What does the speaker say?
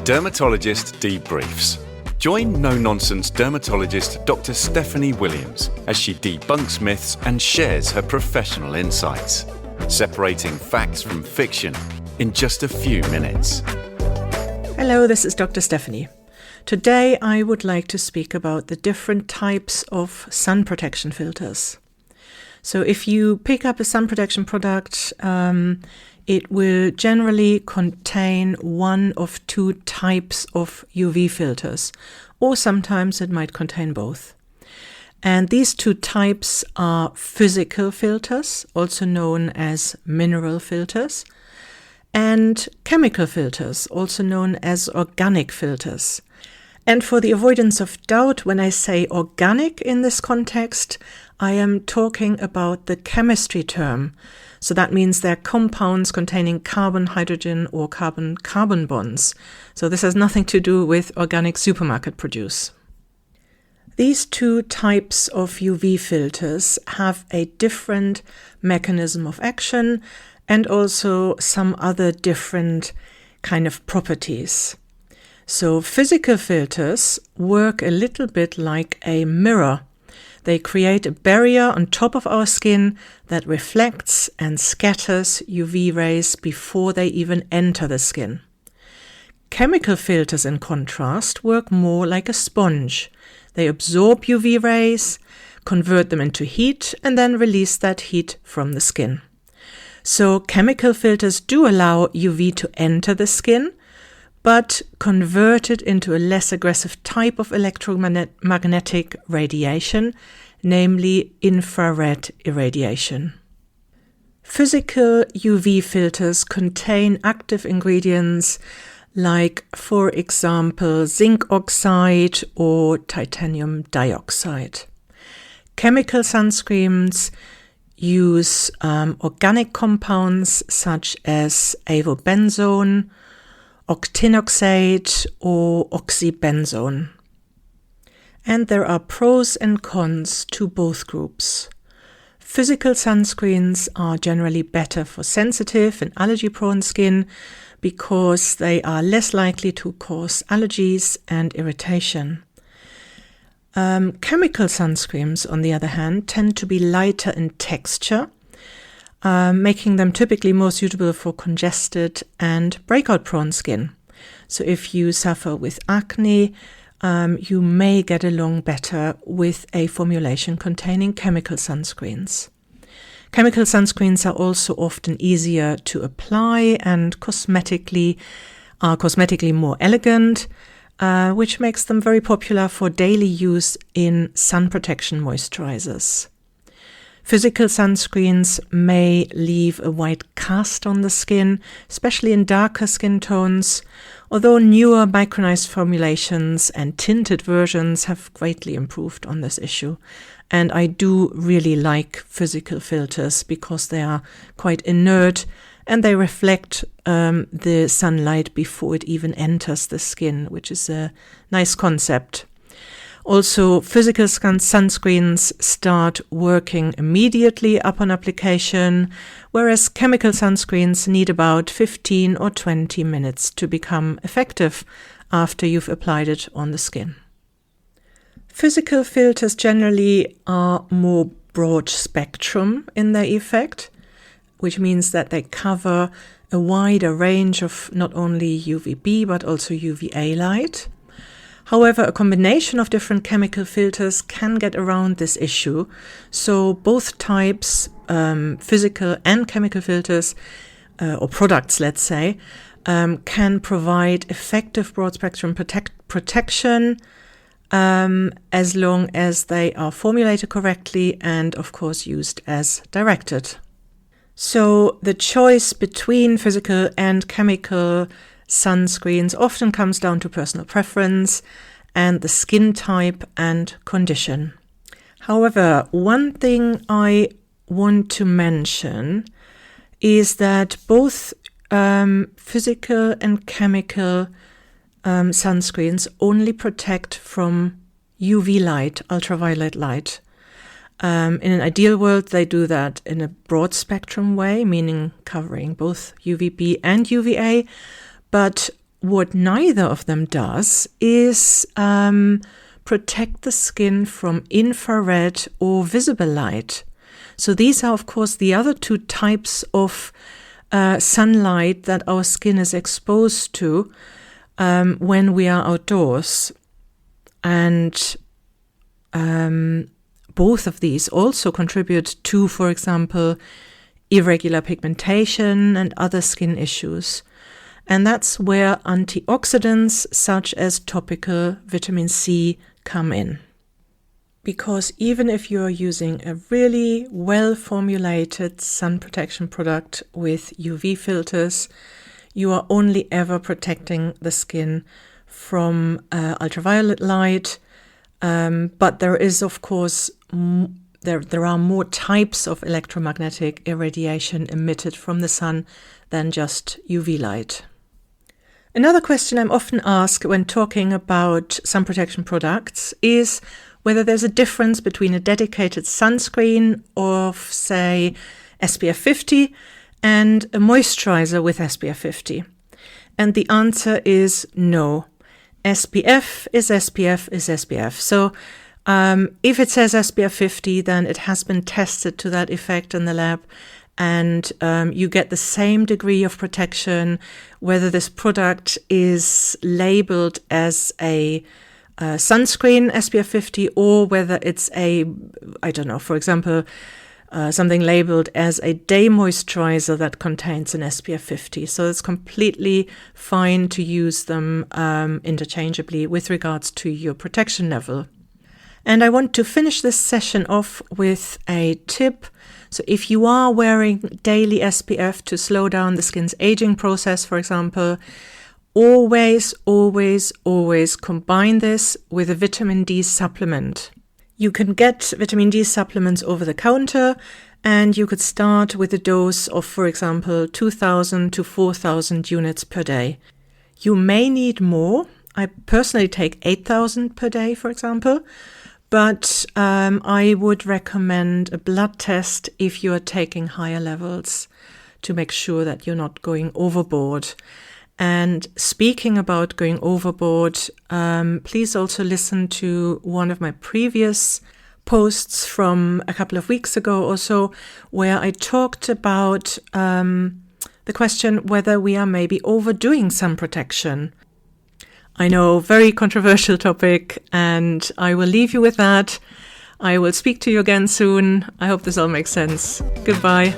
Dermatologist Debriefs. Join no-nonsense dermatologist Dr. Stefanie Williams as she debunks myths and shares her professional insights, separating facts from fiction in just a few minutes. Hello, this is Dr. Stefanie. Today I would like to speak about the different types of sun protection filters. So if you pick up a sun protection product, it will generally contain one of two types of UV filters, or sometimes it might contain both. And these two types are physical filters, also known as mineral filters, and chemical filters, also known as organic filters. And for the avoidance of doubt, when I say organic in this context, I am talking about the chemistry term. So that means they're compounds containing carbon, hydrogen, or carbon-carbon bonds. So this has nothing to do with organic supermarket produce. These two types of UV filters have a different mechanism of action and also some other different kind of properties. So physical filters work a little bit like a mirror. They create a barrier on top of our skin that reflects and scatters UV rays before they even enter the skin. Chemical filters, in contrast, work more like a sponge. They absorb UV rays, convert them into heat, and then release that heat from the skin. So chemical filters do allow UV to enter the skin, but convert it into a less aggressive type of electromagnetic radiation, namely infrared irradiation. Physical UV filters contain active ingredients like, for example, zinc oxide or titanium dioxide. Chemical sunscreens use organic compounds such as avobenzone, octinoxate or oxybenzone. And there are pros and cons to both groups. Physical sunscreens are generally better for sensitive and allergy-prone skin because they are less likely to cause allergies and irritation. Chemical sunscreens, on the other hand, tend to be lighter in texture, making them typically more suitable for congested and breakout-prone skin. So if you suffer with acne, you may get along better with a formulation containing chemical sunscreens. Chemical sunscreens are also often easier to apply and cosmetically more elegant, which makes them very popular for daily use in sun protection moisturizers. Physical sunscreens may leave a white cast on the skin, especially in darker skin tones, although newer micronized formulations and tinted versions have greatly improved on this issue. And I do really like physical filters because they are quite inert and they reflect the sunlight before it even enters the skin, which is a nice concept. Also, physical sunscreens start working immediately upon application, whereas chemical sunscreens need about 15 or 20 minutes to become effective after you've applied it on the skin. Physical filters generally are more broad spectrum in their effect, which means that they cover a wider range of not only UVB but also UVA light. However, a combination of different chemical filters can get around this issue. So both types, physical and chemical filters, or products, let's say, can provide effective broad-spectrum protection as long as they are formulated correctly and, of course, used as directed. So the choice between physical and chemical sunscreens often comes down to personal preference and the skin type and condition. However, one thing I want to mention is that both physical and chemical sunscreens only protect from UV light, ultraviolet light. In an ideal world, they do that in a broad spectrum way, meaning covering both UVB and UVA. But what neither of them does is protect the skin from infrared or visible light. So these are, of course, the other two types of sunlight that our skin is exposed to when we are outdoors. And both of these also contribute to, for example, irregular pigmentation and other skin issues. And that's where antioxidants such as topical vitamin C come in. Because even if you're using a really well-formulated sun protection product with UV filters, you are only ever protecting the skin from ultraviolet light. But there is, of course, there are more types of electromagnetic irradiation emitted from the sun than just UV light. Another question I'm often asked when talking about sun protection products is whether there's a difference between a dedicated sunscreen of, say, SPF 50 and a moisturizer with SPF 50. And the answer is no. SPF is SPF is SPF. So if it says SPF 50, then it has been tested to that effect in the lab. And you get the same degree of protection whether this product is labeled as a sunscreen SPF 50 or whether it's for example, something labeled as a day moisturizer that contains an SPF 50. So it's completely fine to use them interchangeably with regards to your protection level. And I want to finish this session off with a tip. So if you are wearing daily SPF to slow down the skin's aging process, for example, always, always, always combine this with a vitamin D supplement. You can get vitamin D supplements over the counter, and you could start with a dose of, for example, 2,000 to 4,000 units per day. You may need more. I personally take 8,000 per day, for example. But I would recommend a blood test if you are taking higher levels to make sure that you're not going overboard. And speaking about going overboard, please also listen to one of my previous posts from a couple of weeks ago or so, where I talked about the question whether we are maybe overdoing sun protection. I know, very controversial topic, and I will leave you with that. I will speak to you again soon. I hope this all makes sense. Goodbye.